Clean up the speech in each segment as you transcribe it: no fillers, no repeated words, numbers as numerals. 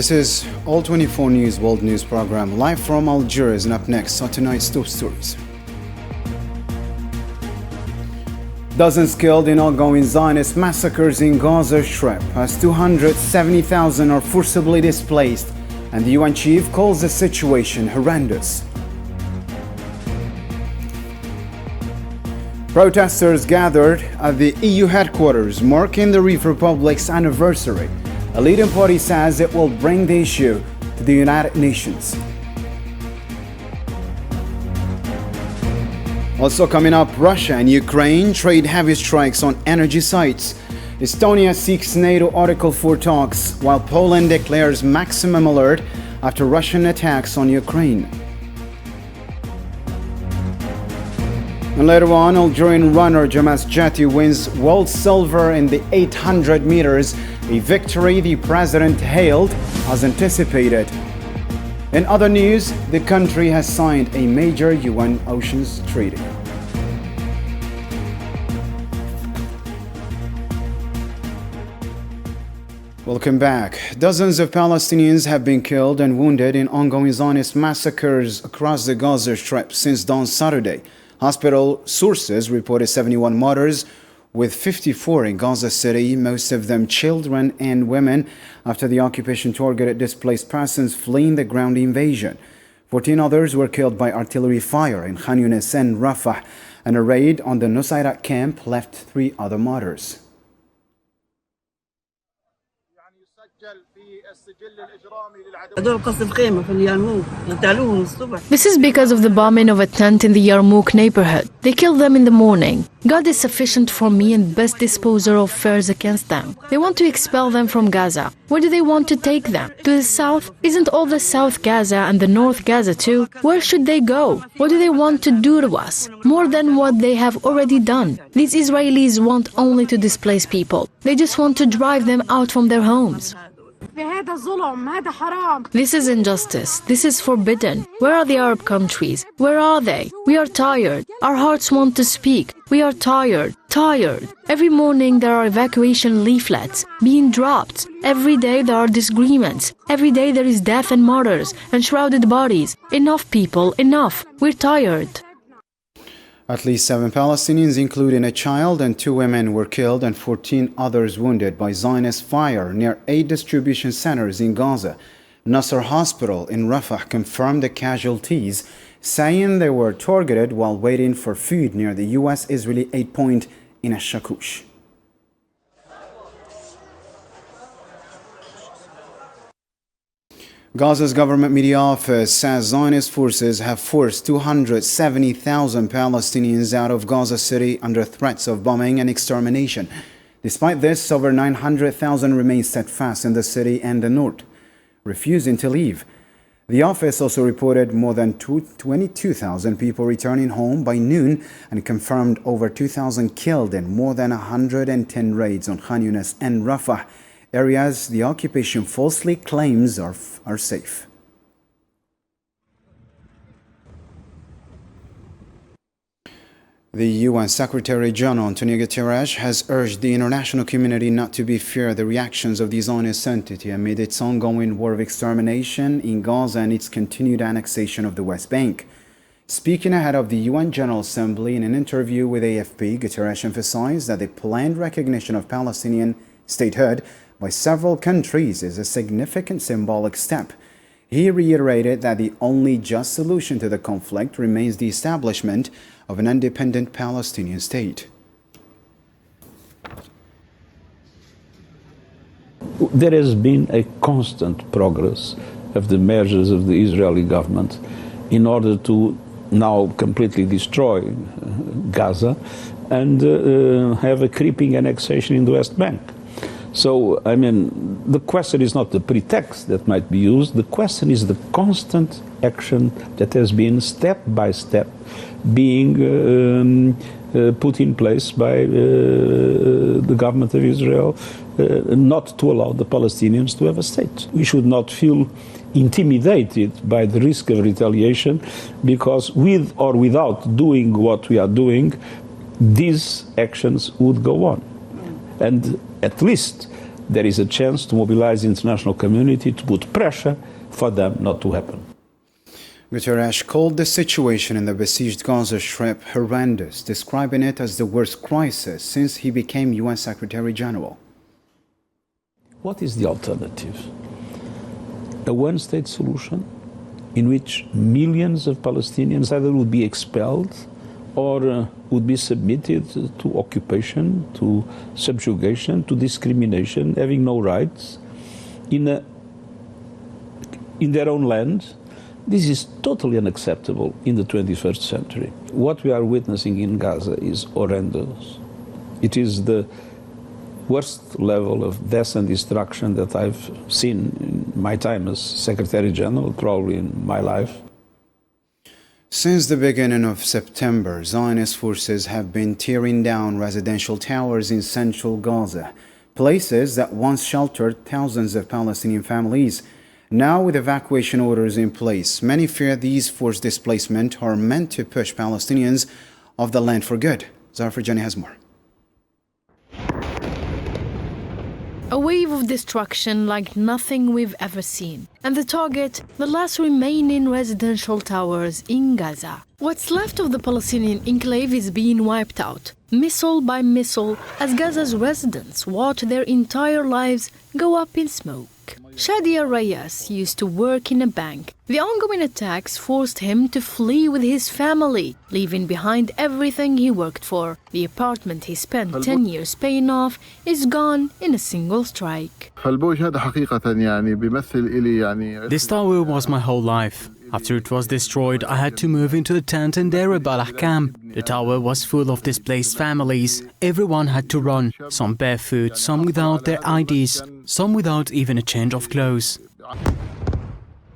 This is All 24 News World News Program, live from Algiers, and up next are tonight's top stories. Dozens killed in ongoing Zionist massacres in Gaza Strip as 270,000 are forcibly displaced, and the UN chief calls the situation horrendous. Protesters gathered at the EU headquarters marking the Republic's anniversary. A leading party says it will bring the issue to the United Nations. Also coming up, Russia and Ukraine trade heavy strikes on energy sites. Estonia seeks NATO Article 4 talks, while Poland declares maximum alert after Russian attacks on Ukraine. And later on, Algerian runner Jamas Jati wins world silver in the 800 meters, a victory the president hailed as anticipated. In other news, the country has signed a major UN Oceans Treaty. Welcome back. Dozens of Palestinians have been killed and wounded in ongoing Zionist massacres across the Gaza Strip since dawn Saturday. Hospital sources reported 71 martyrs, with 54 in Gaza City, most of them children and women, after the occupation targeted displaced persons fleeing the ground invasion. 14 others were killed by artillery fire in Khan Yunis and Rafah, and a raid on the Nusayrat camp left 3 other martyrs. This is because of the bombing of a tent in the Yarmouk neighborhood. They killed them in the morning. God is sufficient for me and best disposer of affairs against them. They want to expel them from Gaza. Where do they want to take them? To the south? Isn't all the South Gaza and the North Gaza too? Where should they go? What do they want to do to us? More than what they have already done. These Israelis want only to displace people. They just want to drive them out from their homes. This is injustice. This is forbidden. Where are the Arab countries? Where are they? We are tired. Our hearts want to speak. We are tired. Every morning there are evacuation leaflets being dropped. Every day there are disagreements. Every day there is death and martyrs and shrouded bodies. Enough, people, enough. We're tired. At least 7 Palestinians, including a child and 2 women, were killed and 14 others wounded by Zionist fire near 8 distribution centers in Gaza. Nasser Hospital in Rafah confirmed the casualties, saying they were targeted while waiting for food near the U.S.-Israeli aid point in Ash-Shakush. Gaza's government media office says Zionist forces have forced 270,000 Palestinians out of Gaza City under threats of bombing and extermination. Despite this, over 900,000 remain steadfast in the city and the north, refusing to leave. The office also reported more than 22,000 people returning home by noon and confirmed over 2,000 killed in more than 110 raids on Khan Yunis and Rafah, areas the occupation falsely claims are safe. The UN Secretary General Antonio Guterres has urged the international community not to be feared the reactions of the Zionist entity amid its ongoing war of extermination in Gaza and its continued annexation of the West Bank. Speaking ahead of the UN General Assembly in an interview with AFP, Guterres emphasized that the planned recognition of Palestinian statehood by several countries is a significant symbolic step. He reiterated that the only just solution to the conflict remains the establishment of an independent Palestinian state. There has been a constant progress of the measures of the Israeli government in order to now completely destroy Gaza and have a creeping annexation in the West Bank. So, I mean, the question is not the pretext that might be used. The question is the constant action that has been step by step being put in place by the government of Israel not to allow the Palestinians to have a state. We should not feel intimidated by the risk of retaliation, because with or without doing what we are doing, these actions would go on. And at least there is a chance to mobilize the international community to put pressure for them not to happen. Guterres called the situation in the besieged Gaza Strip horrendous, describing it as the worst crisis since he became UN Secretary General. What is the alternative? A one-state solution in which millions of Palestinians either would be expelled or would be submitted to occupation, to subjugation, to discrimination, having no rights in their own land. This is totally unacceptable in the 21st century. What we are witnessing in Gaza is horrendous. It is the worst level of death and destruction that I've seen in my time as Secretary General, probably in my life. Since the beginning of September, Zionist forces have been tearing down residential towers in central Gaza, places that once sheltered thousands of Palestinian families. Now, with evacuation orders in place, many fear these forced displacement are meant to push Palestinians off the land for good. Zafar Jani has more. A wave of destruction like nothing we've ever seen. And the target, the last remaining residential towers in Gaza. What's left of the Palestinian enclave is being wiped out, missile by missile, as Gaza's residents watch their entire lives go up in smoke. Shadia Reyes used to work in a bank. The ongoing attacks forced him to flee with his family, leaving behind everything he worked for. The apartment he spent 10 years paying off is gone in a single strike. This tower was my whole life. After it was destroyed, I had to move into a tent in Deir al-Balah camp. The tower was full of displaced families. Everyone had to run, some barefoot, some without their IDs, some without even a change of clothes.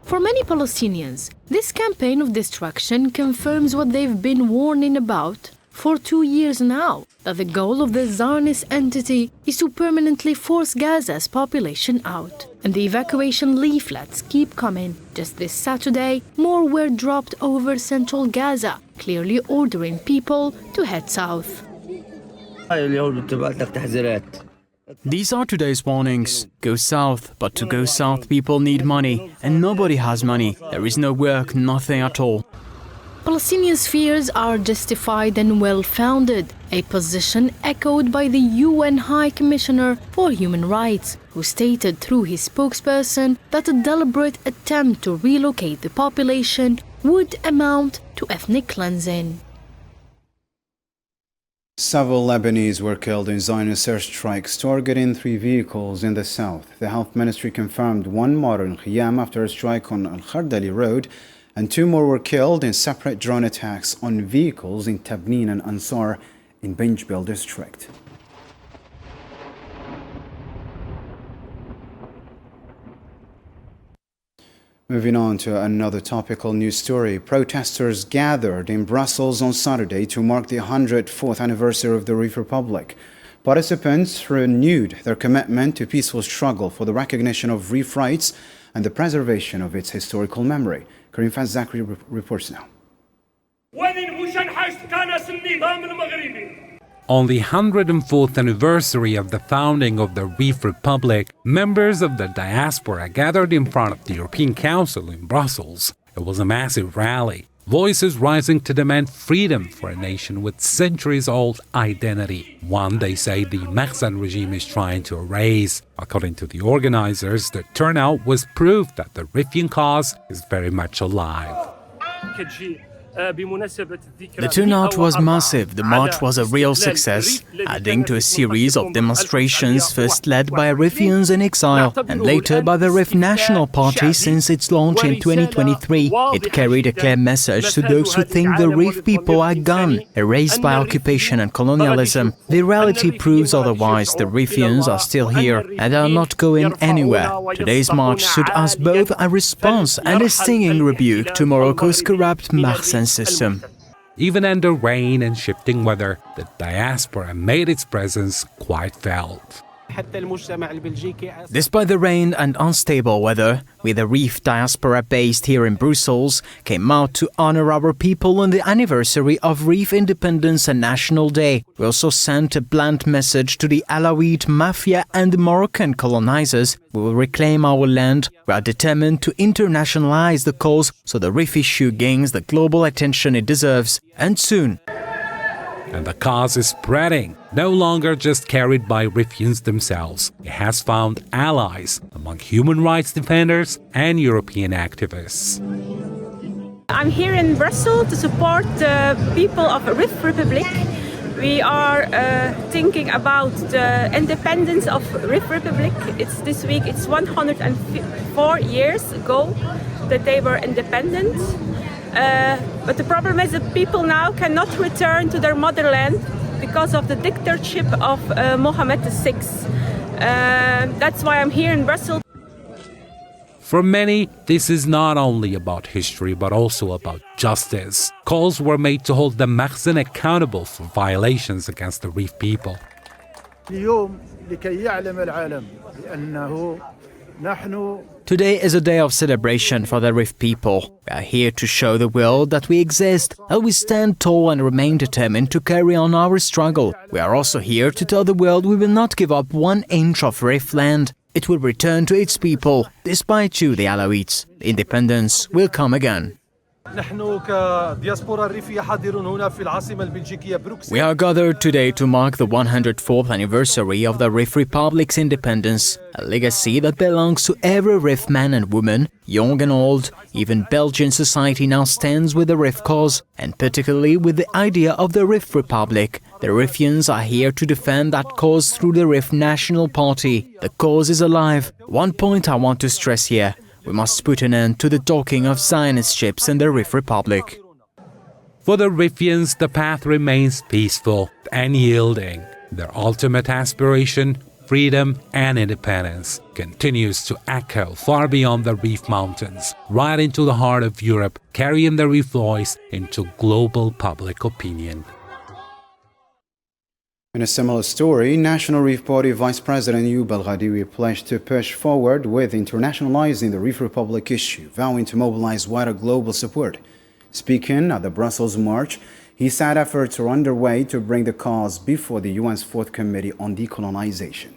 For many Palestinians, this campaign of destruction confirms what they've been warning about for 2 years now, that the goal of the Zionist entity is to permanently force Gaza's population out. And the evacuation leaflets keep coming. Just this Saturday, more were dropped over central Gaza, clearly ordering people to head south. These are today's warnings. Go south, but to go south people need money, and nobody has money. There is no work, nothing at all. Palestinians' fears are justified and well-founded, a position echoed by the UN High Commissioner for Human Rights, who stated through his spokesperson that a deliberate attempt to relocate the population would amount to ethnic cleansing. Several Lebanese were killed in Zionist airstrikes targeting 3 vehicles in the south. The health ministry confirmed 1 martyr in Khiyam after a strike on Al-Khardali road, and 2 more were killed in separate drone attacks on vehicles in Tabnin and Ansar in Binjbil district. Moving on to another topical news story. Protesters gathered in Brussels on Saturday to mark the 104th anniversary of the Reef Republic. Participants renewed their commitment to peaceful struggle for the recognition of reef rights and the preservation of its historical memory. Karim Faz Zachary reports now. On the 104th anniversary of the founding of the Reef Republic, members of the diaspora gathered in front of the European Council in Brussels. It was a massive rally, voices rising to demand freedom for a nation with centuries-old identity, one they say the Mahsen regime is trying to erase. According to the organizers, the turnout was proof that the Reefian cause is very much alive. The turnout was massive. The march was a real success, adding to a series of demonstrations first led by Reefians in exile and later by the Reef National Party since its launch in 2023. It carried a clear message to those who think the Reef people are gone, erased by occupation and colonialism. The reality proves otherwise. The Reefians are still here and are not going anywhere. Today's march stood as both a response and a stinging rebuke to Morocco's corrupt Mahsen system. Even under rain and shifting weather, the diaspora made its presence quite felt. Despite the rain and unstable weather, we the Reef diaspora based here in Brussels came out to honor our people on the anniversary of Reef Independence and National Day. We also sent a blunt message to the Alawite Mafia and the Moroccan colonizers. We will reclaim our land. We are determined to internationalize the cause so the Reef issue gains the global attention it deserves, and soon. And the cause is spreading, no longer just carried by Riffians themselves. It has found allies among human rights defenders and European activists. I'm here in Brussels to support the people of the Rif Republic. We are thinking about the independence of Rif Republic. It's this week, it's 104 years ago that they were independent. But the problem is that people now cannot return to their motherland because of the dictatorship of Mohammed VI. That's why I'm here in Brussels. For many, this is not only about history but also about justice. Calls were made to hold the Makhzen accountable for violations against the Reef people. Today is a day of celebration for the Reef people. We are here to show the world that we exist, and we stand tall and remain determined to carry on our struggle. We are also here to tell the world we will not give up 1 inch of Reef land. It will return to its people, despite you, the Alawites. Independence will come again. We are gathered today to mark the 104th anniversary of the Reef Republic's independence, a legacy that belongs to every Reef man and woman, young and old. Even Belgian society now stands with the Reef cause, and particularly with the idea of the Reef Republic. The Riffians are here to defend that cause through the Reef National Party. The cause is alive. One point I want to stress here. We must put an end to the docking of Zionist ships in the Reef Republic. For the Riffians, the path remains peaceful and yielding. Their ultimate aspiration, freedom and independence, continues to echo far beyond the Reef Mountains, right into the heart of Europe, carrying the Reef voice into global public opinion. In a similar story, National Reef Party Vice President Ayoub El-Ghadioui pledged to push forward with internationalizing the Reef Republic issue, vowing to mobilize wider global support. Speaking at the Brussels March, he said efforts are underway to bring the cause before the UN's 4th Committee on Decolonization.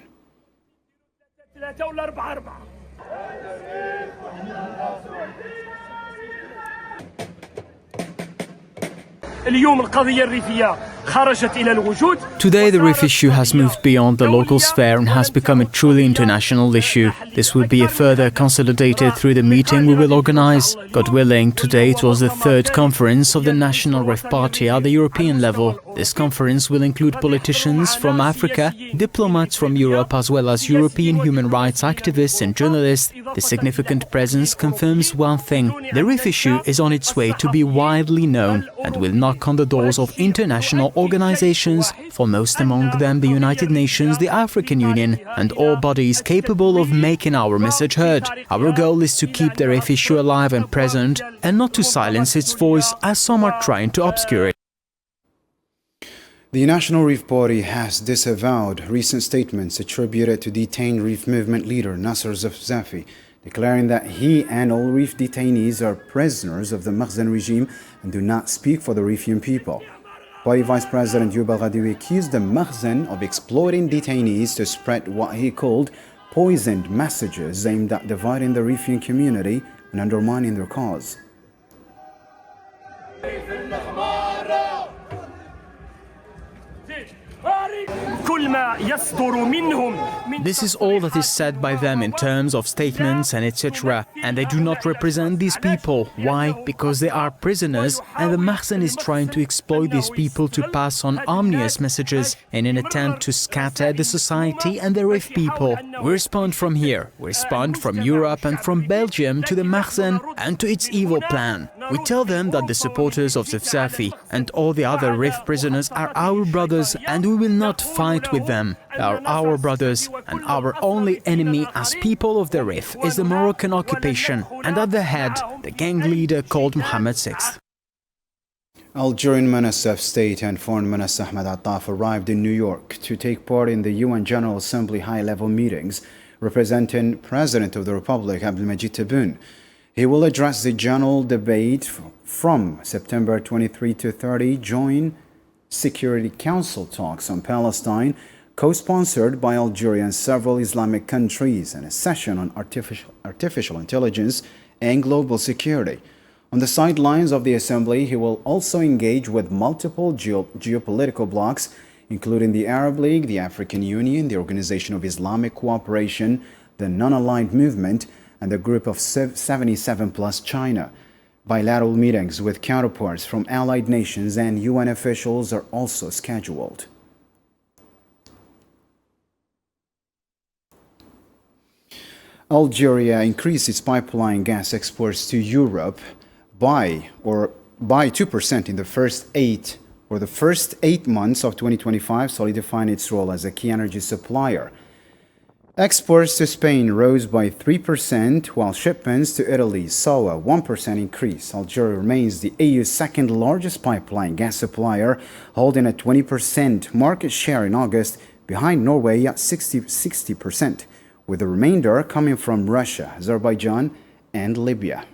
Today, the Reef issue has moved beyond the local sphere and has become a truly international issue. This will be further consolidated through the meeting we will organize. God willing, today it was the 3rd conference of the National Reef Party at the European level. This conference will include politicians from Africa, diplomats from Europe, as well as European human rights activists and journalists. The significant presence confirms one thing: the Reef issue is on its way to be widely known and will knock on the doors of international organizations, foremost among them the United Nations, the African Union, and all bodies capable of making our message heard. Our goal is to keep the Reef issue alive and present, and not to silence its voice as some are trying to obscure it. The National Reef Party has disavowed recent statements attributed to detained Reef movement leader Nasser Zafzafi, declaring that he and all Reef detainees are prisoners of the Makhzen regime and do not speak for the Reefian people. Party Vice President Ayoub El-Ghadioui accused the Makhzen of exploiting detainees to spread what he called poisoned messages aimed at dividing the Reefian community and undermining their cause. This is all that is said by them in terms of statements and etc. And they do not represent these people. Why? Because they are prisoners, and the Makhzen is trying to exploit these people to pass on ominous messages in an attempt to scatter the society and the Reef people. We respond from here. We respond from Europe and from Belgium to the Makhzen and to its evil plan. We tell them that the supporters of Zafzafi and all the other Reef prisoners are our brothers, and we will not fight with them. They are our brothers, and our only enemy as people of the Reef is the Moroccan occupation, and at the head, the gang leader called Mohammed VI. Algerian Minister of State and Foreign Minister Ahmed Attaf arrived in New York to take part in the UN General Assembly high-level meetings representing President of the Republic Abdelmajid Tebboune. He will address the general debate from September 23 to 30 Joint Security Council talks on Palestine, co-sponsored by Algeria and several Islamic countries, and a session on artificial intelligence and global security. On the sidelines of the assembly, he will also engage with multiple geopolitical blocs, including the Arab League, the African Union, the Organization of Islamic Cooperation, the Non-Aligned Movement, and the Group of 77 plus China. Bilateral meetings with counterparts from allied nations and UN officials are also scheduled. Algeria increased its pipeline gas exports to Europe by 2% in the first 8 months of 2025, solidifying its role as a key energy supplier. Exports to Spain rose by 3%, while shipments to Italy saw a 1% increase. Algeria remains the EU's second largest pipeline gas supplier, holding a 20% market share in August, behind Norway at 60%, with the remainder coming from Russia, Azerbaijan, and Libya.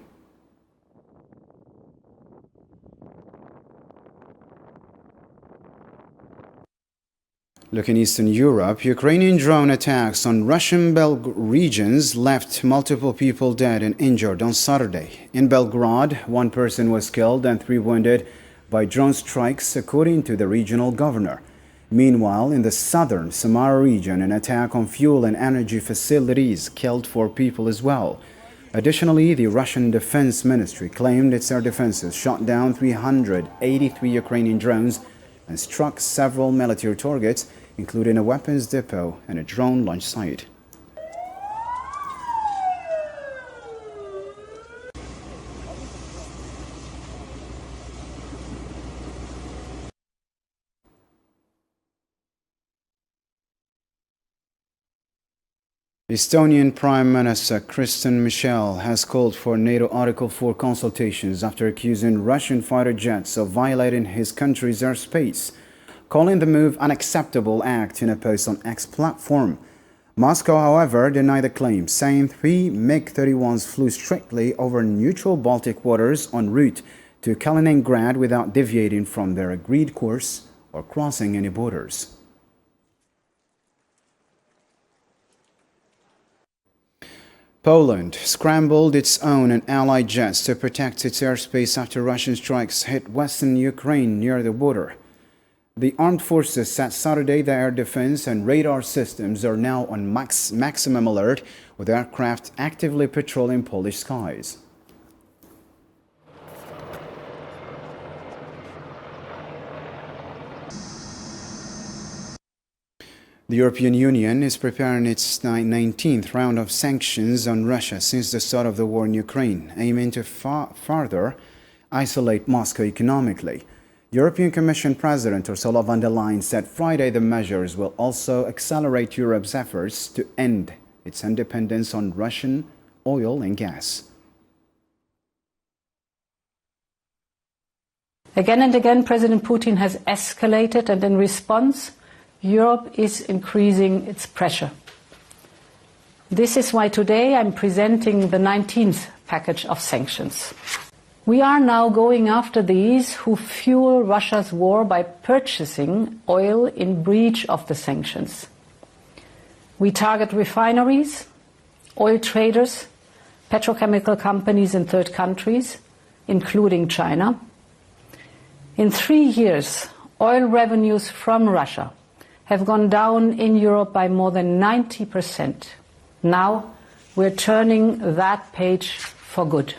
Looking Eastern Europe, Ukrainian drone attacks on Russian regions left multiple people dead and injured on Saturday. In Belgrade, 1 person was killed and 3 wounded by drone strikes, according to the regional governor. Meanwhile, in the southern Samara region, an attack on fuel and energy facilities killed 4 people as well. Additionally, the Russian Defense Ministry claimed its air defenses shot down 383 Ukrainian drones and struck several military targets, including a weapons depot and a drone launch site. Estonian Prime Minister Kristen Michel has called for NATO Article 4 consultations after accusing Russian fighter jets of violating his country's airspace, calling the move unacceptable act in a post on X platform. Moscow, however, denied the claim, saying 3 MiG-31s flew strictly over neutral Baltic waters en route to Kaliningrad without deviating from their agreed course or crossing any borders. Poland scrambled its own and allied jets to protect its airspace after Russian strikes hit western Ukraine near the border. The armed forces said Saturday that air defense and radar systems are now on maximum alert, with aircraft actively patrolling Polish skies. The European Union is preparing its 19th round of sanctions on Russia since the start of the war in Ukraine, aiming to further isolate Moscow economically. European Commission President Ursula von der Leyen said Friday the measures will also accelerate Europe's efforts to end its dependence on Russian oil and gas. Again and again, President Putin has escalated, and in response, Europe is increasing its pressure. This is why today I'm presenting the 19th package of sanctions. We are now going after these who fuel Russia's war by purchasing oil in breach of the sanctions. We target refineries, oil traders, petrochemical companies in third countries, including China. In 3 years, oil revenues from Russia have gone down in Europe by more than 90%. Now we're turning that page for good.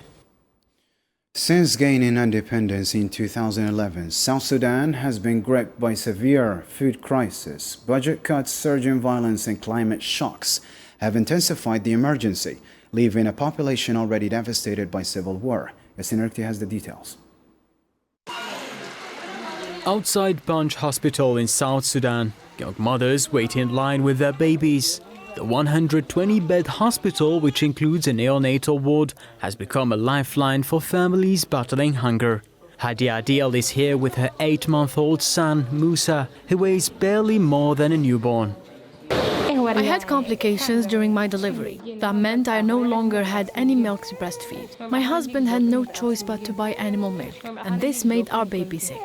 Since gaining independence in 2011, South Sudan has been gripped by severe food crisis. Budget cuts, surging violence, and climate shocks have intensified the emergency, leaving a population already devastated by civil war. Yasin has the details. Outside Punch Hospital in South Sudan, young mothers wait in line with their babies. The 120-bed hospital, which includes a neonatal ward, has become a lifeline for families battling hunger. Hadia Adil is here with her 8-month-old son, Musa, who weighs barely more than a newborn. I had complications during my delivery. That meant I no longer had any milk to breastfeed. My husband had no choice but to buy animal milk, and this made our baby sick.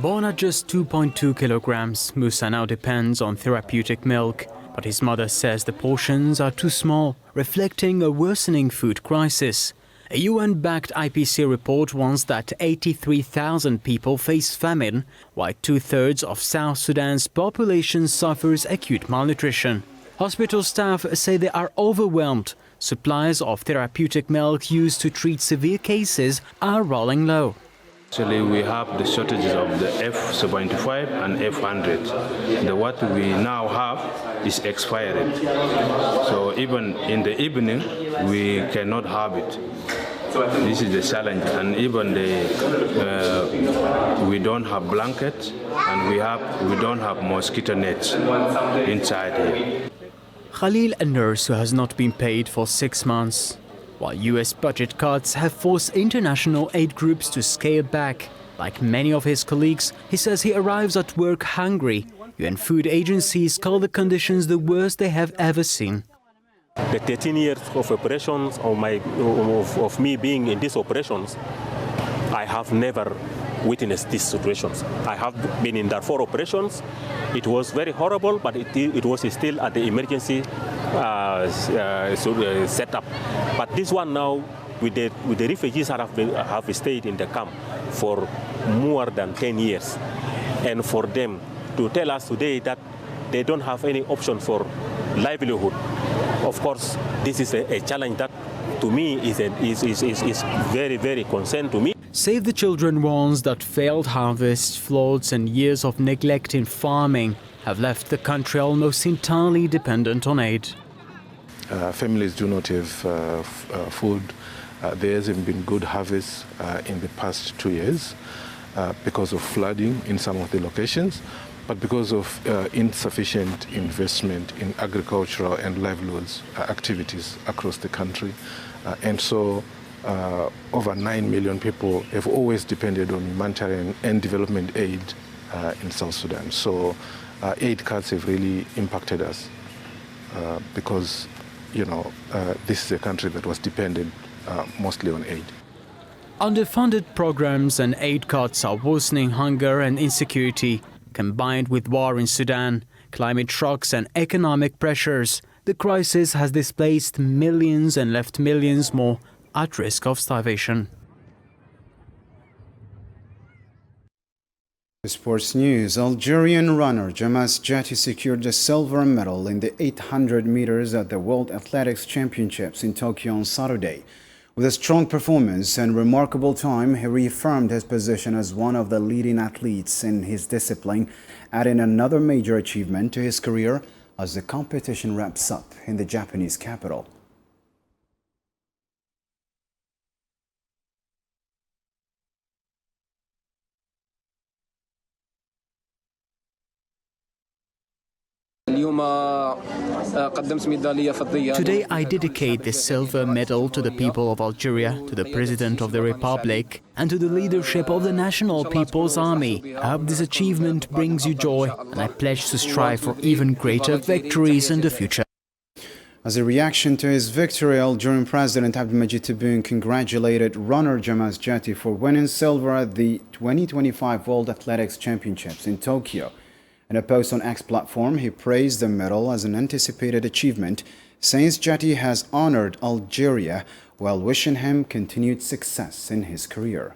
Born at just 2.2 kilograms, Musa now depends on therapeutic milk, but his mother says the portions are too small, reflecting a worsening food crisis. A UN-backed IPC report warns that 83,000 people face famine, while 2/3 of South Sudan's population suffers acute malnutrition. Hospital staff say they are overwhelmed. Supplies of therapeutic milk used to treat severe cases are rolling low. Actually, we have the shortages of the F75 and F100. What we now have is expired. So even in the evening, we cannot have it. This is the challenge, and even we don't have blankets, and we don't have mosquito nets inside here. Khalil, a nurse who has not been paid for 6 months. While US budget cuts have forced international aid groups to scale back. Like many of his colleagues, he says he arrives at work hungry. UN food agencies call the conditions the worst they have ever seen. The 13 years of operations, of me being in these operations, I have never witnessed these situations. I have been in Darfur operations. It was very horrible, but it was still at the emergency setup. But this one now, with the refugees that have stayed in the camp for more than 10 years, and for them to tell us today that they don't have any option for livelihood, of course, this is a challenge that, to me, is very, very concerned to me. Save the Children warns that failed harvests, floods and years of neglect in farming have left the country almost entirely dependent on aid. Families do not have food. There hasn't been good harvests in the past 2 years because of flooding in some of the locations, but because of insufficient investment in agricultural and livelihoods activities across the country. And so over 9 million people have always depended on humanitarian and development aid in South Sudan. So aid cuts have really impacted us because, this is a country that was dependent mostly on aid. Underfunded programs and aid cuts are worsening hunger and insecurity. Combined with war in Sudan, climate shocks and economic pressures, the crisis has displaced millions and left millions more at risk of starvation. Sports news. Algerian runner Jamas Jati secured the silver medal in the 800 meters at the World Athletics Championships in Tokyo on Saturday. With a strong performance and remarkable time, he reaffirmed his position as one of the leading athletes in his discipline, adding another major achievement to his career as the competition wraps up in the Japanese capital. Today I dedicate this silver medal to the people of Algeria, to the President of the Republic, and to the leadership of the National People's Army. I hope this achievement brings you joy, and I pledge to strive for even greater victories in the future. As a reaction to his victory, Algerian President Abdelmadjid Tebboune congratulated runner Jamas Jati for winning silver at the 2025 World Athletics Championships in Tokyo. In a post on X platform, he praised the medal as an anticipated achievement, saying Jati has honored Algeria while wishing him continued success in his career.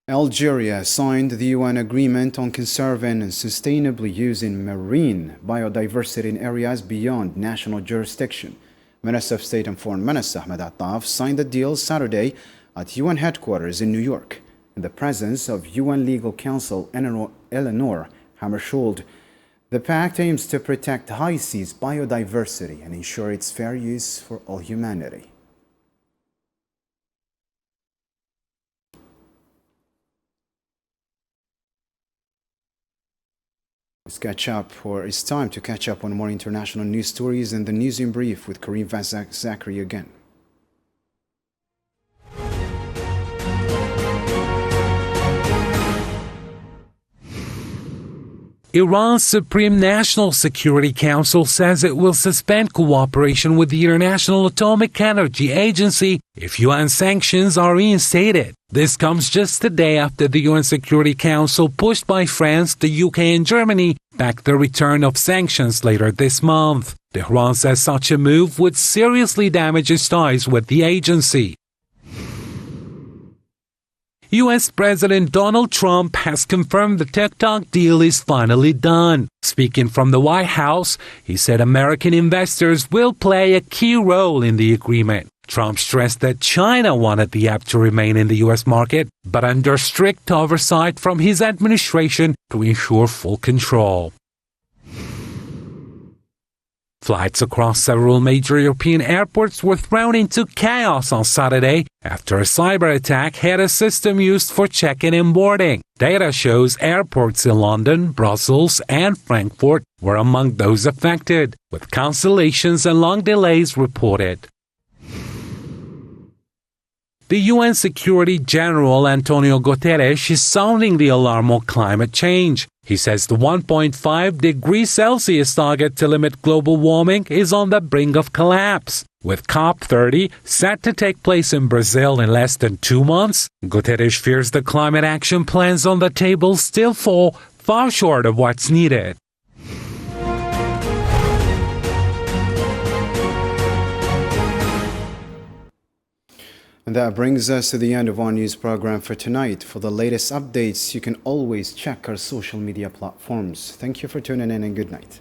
Algeria signed the UN agreement on conserving and sustainably using marine biodiversity in areas beyond national jurisdiction. Minister of State and Foreign Minister Ahmed Attaf signed the deal Saturday at UN headquarters in New York, in the presence of UN Legal Counsel Eleanor Hammarskjöld. The pact aims to protect high seas biodiversity and ensure its fair use for all humanity. It's time to catch up on more international news stories in the News in Brief with Karim Zachary again. Iran's Supreme National Security Council says it will suspend cooperation with the International Atomic Energy Agency if UN sanctions are reinstated. This comes just a day after the UN Security Council, pushed by France, the UK and Germany, backed the return of sanctions later this month. Tehran says such a move would seriously damage its ties with the agency. U.S. President Donald Trump has confirmed the TikTok deal is finally done. Speaking from the White House, he said American investors will play a key role in the agreement. Trump stressed that China wanted the app to remain in the U.S. market, but under strict oversight from his administration to ensure full control. Flights across several major European airports were thrown into chaos on Saturday after a cyber attack hit a system used for check-in and boarding. Data shows airports in London, Brussels, and Frankfurt were among those affected, with cancellations and long delays reported. The UN Security General Antonio Guterres is sounding the alarm on climate change. He says the 1.5 degrees Celsius target to limit global warming is on the brink of collapse. With COP30 set to take place in Brazil in less than 2 months, Guterres fears the climate action plans on the table still fall far short of what's needed. And that brings us to the end of our news program for tonight. For the latest updates, you can always check our social media platforms. Thank you for tuning in and good night.